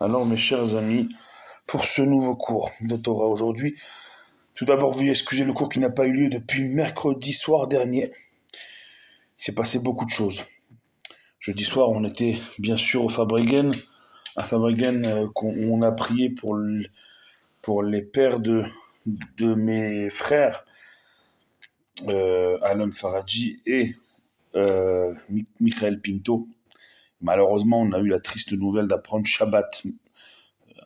Alors, mes chers amis, pour ce nouveau cours de Torah aujourd'hui, tout d'abord, veuillez excuser le cours qui n'a pas eu lieu depuis mercredi soir dernier. Il s'est passé beaucoup de choses. Jeudi soir, on était bien sûr au Fabringen, à Fabringen où on a prié pour les pères de mes frères, Alon Faradji et Michael Pinto. Malheureusement, on a eu la triste nouvelle d'apprendre Shabbat.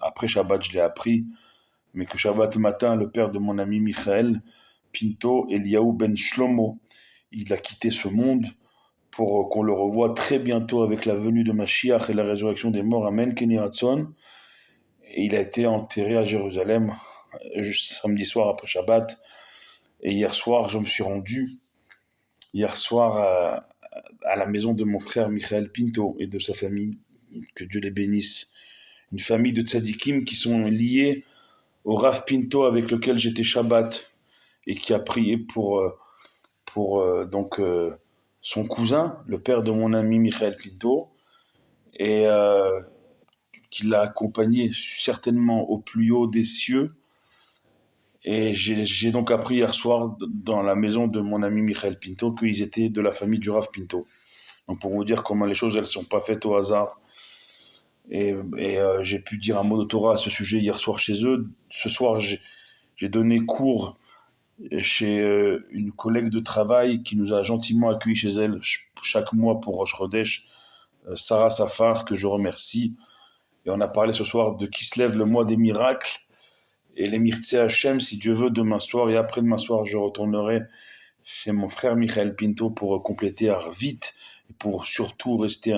Après Shabbat, je l'ai appris, mais que Shabbat matin, le père de mon ami Michael Pinto, Eliaou Ben Shlomo, il a quitté ce monde pour qu'on le revoie très bientôt avec la venue de Mashiach et la résurrection des morts. Amen, Keni Ratzon. Et il a été enterré à Jérusalem samedi soir après Shabbat. Et hier soir, je me suis rendu à la maison de mon frère Michael Pinto et de sa famille. Que Dieu les bénisse. Une famille de tzadikim qui sont liés au Rav Pinto avec lequel j'étais Shabbat et qui a prié pour son cousin, le père de mon ami Michael Pinto, et qui l'a accompagné certainement au plus haut des cieux. Et j'ai donc appris hier soir dans la maison de mon ami Michael Pinto qu'ils étaient de la famille du Rav Pinto. Donc pour vous dire comment les choses elles sont pas faites au hasard. Et j'ai pu dire un mot de Torah à ce sujet hier soir chez eux. Ce soir j'ai donné cours chez une collègue de travail qui nous a gentiment accueillis chez elle chaque mois pour Rosh Chodesh, Sarah Safar, que je remercie. Et on a parlé ce soir de qui se lève le mois des miracles et les Mirtzeh Hashem, si Dieu veut, demain soir et après-demain soir, je retournerai chez mon frère Michael Pinto pour compléter vite et pour surtout rester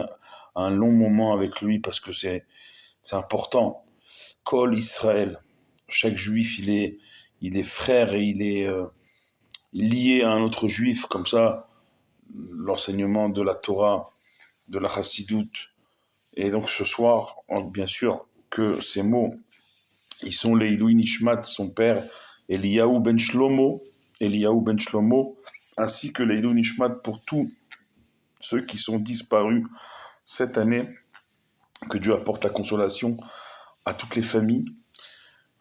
un long moment avec lui parce que c'est important. Kol Israël, chaque juif, il est frère et il est lié à un autre juif, comme ça, l'enseignement de la Torah, de la Chassidoute. Et donc ce soir, bien sûr que ces mots, ils sont Leilou Nishmat, son père, Eliaou Ben Shlomo, ainsi que Leilou Nishmat pour tous ceux qui sont disparus cette année, que Dieu apporte la consolation à toutes les familles.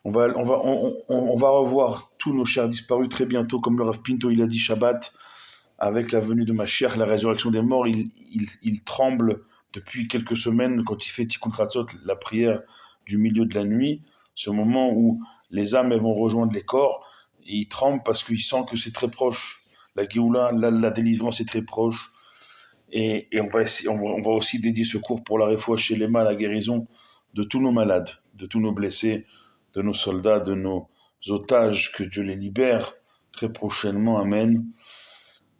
On va revoir tous nos chers disparus très bientôt, comme le Rav Pinto il a dit Shabbat, avec la venue de Mashiach, la résurrection des morts. Il tremble depuis quelques semaines quand il fait Tikkun Chatzot, la prière du milieu de la nuit, ce moment où les âmes elles vont rejoindre les corps, et il tremble parce qu'il sent que c'est très proche. La Géoula, la délivrance est très proche. Et on va aussi dédier ce cours pour la réfoua chez les la guérison de tous nos malades, de tous nos blessés, de nos soldats, de nos otages, que Dieu les libère très prochainement, Amen.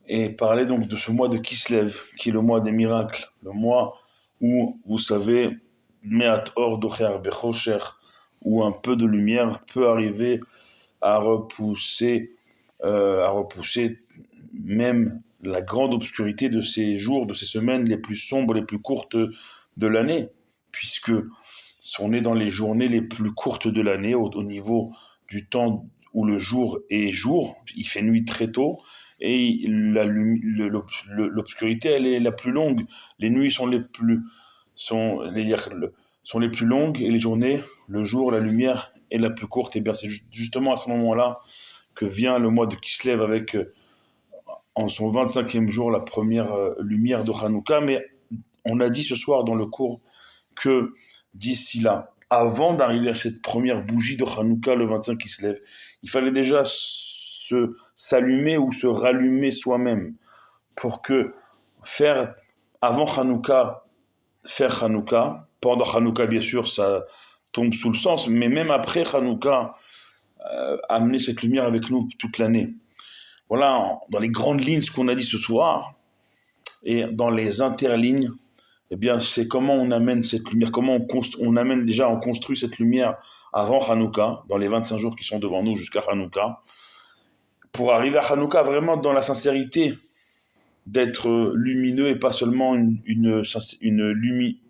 Et parler donc de ce mois de Kislev, qui est le mois des miracles, le mois où, vous savez, Me'at Or Docher Bechosher, où un peu de lumière peut arriver à repousser même la grande obscurité de ces jours, de ces semaines les plus sombres, les plus courtes de l'année, puisque on est dans les journées les plus courtes de l'année au niveau du temps où le jour est jour, il fait nuit très tôt, et l'obscurité elle est la plus longue. Les nuits sont les plus longues et les journées, le jour, la lumière est la plus courte. Et bien c'est justement à ce moment-là que vient le mois de Kislev avec en son 25e jour la première lumière de Hanouka. Mais on a dit ce soir dans le cours que d'ici là, avant d'arriver à cette première bougie de Hanouka, le 25 qui se lève, il fallait déjà s'allumer ou se rallumer soi-même pour que avant Hanouka, faire Hanouka, pendant Hanouka bien sûr ça tombe sous le sens, mais même après Hanouka, amener cette lumière avec nous toute l'année. Voilà, dans les grandes lignes, ce qu'on a dit ce soir, et dans les interlignes, eh bien, c'est comment on amène cette lumière, comment on construit cette lumière avant Hanouka, dans les 25 jours qui sont devant nous jusqu'à Hanouka, pour arriver à Hanouka vraiment dans la sincérité d'être lumineux et pas seulement une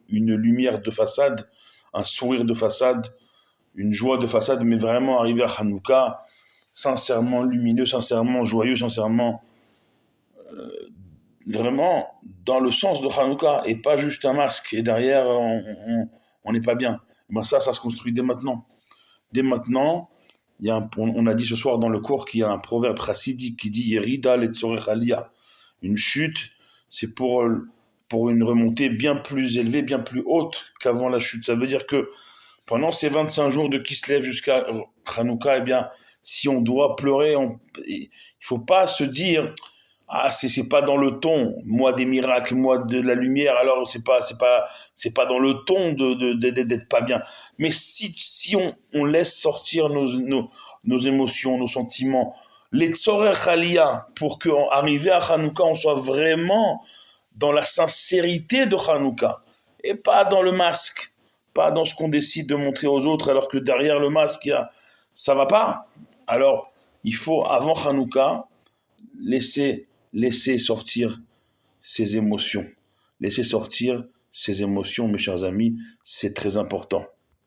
lumière de façade, un sourire de façade, une joie de façade, mais vraiment arriver à Hanouka sincèrement lumineux, sincèrement joyeux, sincèrement vraiment dans le sens de Hanouka et pas juste un masque. Et derrière, on n'est pas bien. Ben ça se construit dès maintenant. Dès maintenant, on a dit ce soir dans le cours qu'il y a un proverbe chassidique qui dit Yerida letzorech aliyah. Une chute, c'est pour une remontée bien plus élevée, bien plus haute qu'avant la chute. Ça veut dire que pendant ces 25 jours de Kislev jusqu'à Hanouka, eh bien, si on doit pleurer, il faut pas se dire ah c'est pas dans le ton, moi des miracles, moi de la lumière, alors c'est pas dans le ton d'être pas bien. Mais si on laisse sortir nos émotions, nos sentiments, les tzorer chalia, pour qu'arrivé à Hanouka, on soit vraiment dans la sincérité de Hanouka et pas dans le masque, pas dans ce qu'on décide de montrer aux autres, alors que derrière le masque, ça va pas. Alors, il faut, avant Hanouka, laisser sortir ses émotions. Laisser sortir ses émotions, mes chers amis, c'est très important.